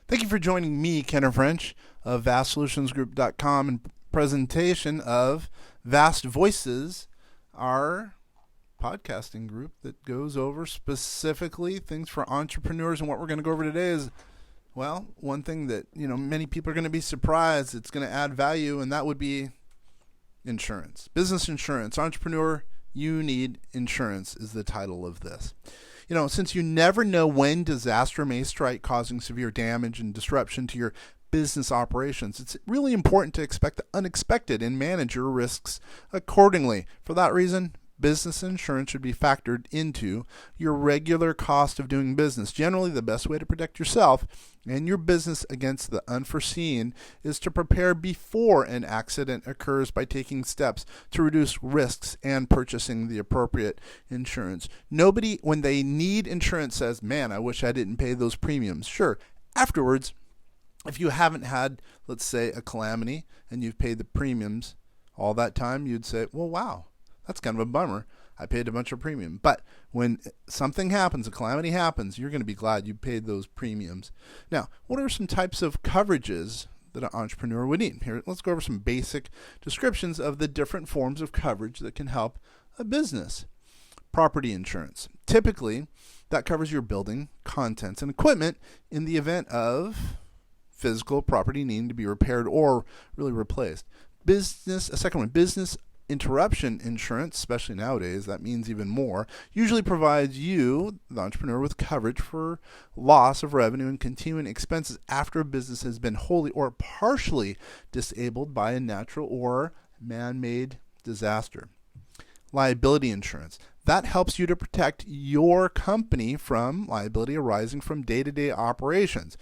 Thank you for joining me, Kenner French, of VastSolutionsGroup.com, and presentation of Vast Voices, our podcasting group that goes over specifically things for entrepreneurs. And what we're going to go over today is, well, one thing that, many people are going to be surprised it's going to add value, and that would be insurance. Business insurance. Entrepreneur, you need insurance is the title of this. Since you never know when disaster may strike, causing severe damage and disruption to your business operations, it's really important to expect the unexpected and manage your risks accordingly. For that reason, business insurance should be factored into your regular cost of doing business. Generally, the best way to protect yourself and your business against the unforeseen is to prepare before an accident occurs by taking steps to reduce risks and purchasing the appropriate insurance. Nobody, when they need insurance, says, man, I wish I didn't pay those premiums. Sure, afterwards, if you haven't had, let's say, a calamity and you've paid the premiums all that time, you'd say, well, wow, that's kind of a bummer. I paid a bunch of premium. But when something happens, a calamity happens, you're going to be glad you paid those premiums. Now, what are some types of coverages that an entrepreneur would need? Here, let's go over some basic descriptions of the different forms of coverage that can help a business. Property insurance. Typically, that covers your building, contents, and equipment in the event of physical property needing to be repaired or really replaced. Business interruption insurance, especially nowadays, that means even more, usually provides you, the entrepreneur, with coverage for loss of revenue and continuing expenses after a business has been wholly or partially disabled by a natural or man-made disaster. Liability insurance. That helps you to protect your company from liability arising from day-to-day operations.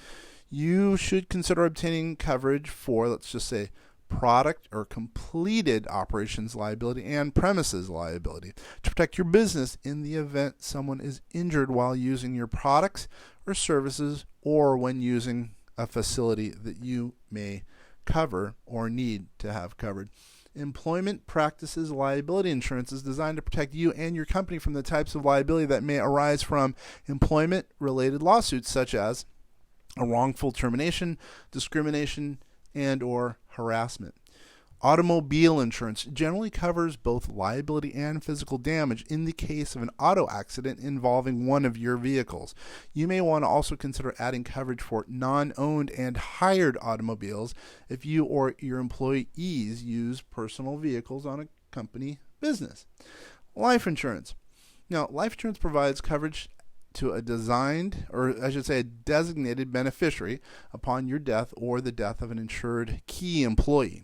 You should consider obtaining coverage for, let's just say, product or completed operations liability and premises liability to protect your business in the event someone is injured while using your products or services or when using a facility that you may cover or need to have covered. Employment practices liability insurance is designed to protect you and your company from the types of liability that may arise from employment-related lawsuits such as a wrongful termination, discrimination, and or harassment. Automobile insurance generally covers both liability and physical damage in the case of an auto accident involving one of your vehicles. You may want to also consider adding coverage for non-owned and hired automobiles if you or your employees use personal vehicles on a company business. Life insurance. Now, life insurance provides coverage to a designated beneficiary upon your death or the death of an insured key employee.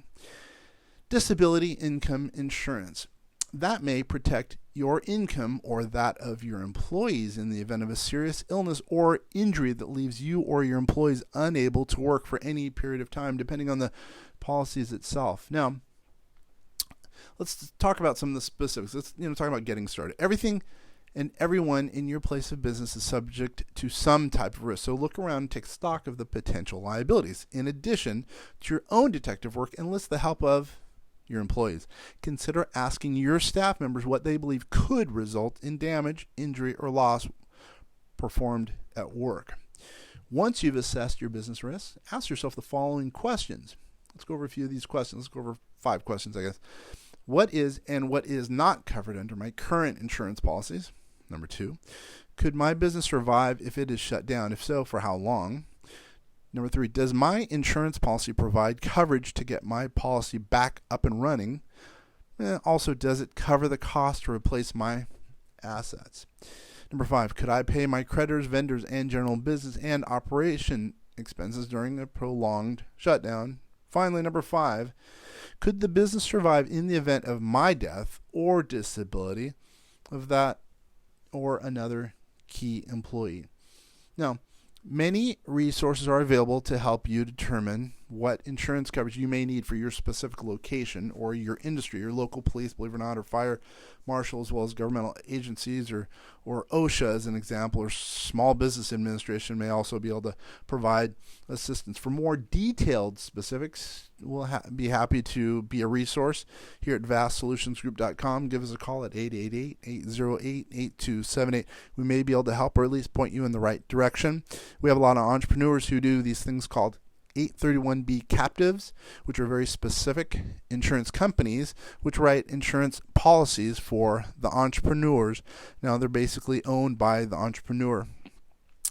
Disability income insurance. That may protect your income or that of your employees in the event of a serious illness or injury that leaves you or your employees unable to work for any period of time, depending on the policies itself. Now, let's talk about some of the specifics. Let's talk about getting started. Everything and everyone in your place of business is subject to some type of risk. So look around and take stock of the potential liabilities. In addition to your own detective work, enlist the help of your employees. Consider asking your staff members what they believe could result in damage, injury, or loss performed at work. Once you've assessed your business risks, ask yourself the following questions. Let's go over a few of these questions. Let's go over 5 questions, I guess. What is and what is not covered under my current insurance policies? Number 2, could my business survive if it is shut down? If so, for how long? Number 3, does my insurance policy provide coverage to get my policy back up and running? Also, does it cover the cost to replace my assets? Number 5, could I pay my creditors, vendors, and general business and operation expenses during a prolonged shutdown? Finally, number 5, could the business survive in the event of my death or disability of that or another key employee? Now, many resources are available to help you determine what insurance coverage you may need for your specific location or your industry, your local police, believe it or not, or fire marshal, as well as governmental agencies, or OSHA as an example, or Small Business Administration may also be able to provide assistance. For more detailed specifics, we'll be happy to be a resource here at vastsolutionsgroup.com. Give us a call at 888-808-8278. We may be able to help or at least point you in the right direction. We have a lot of entrepreneurs who do these things called 831B captives, which are very specific insurance companies which write insurance policies for the entrepreneurs. Now, they're basically owned by the entrepreneur,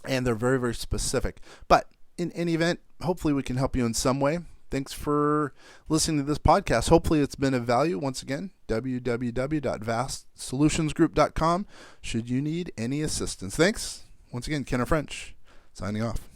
and they're very, very specific. But in any event, hopefully we can help you in some way. Thanks for listening to this podcast. Hopefully it's been of value. Once again, www.vastsolutionsgroup.com should you need any assistance. Thanks. Once again, Kenner French, signing off.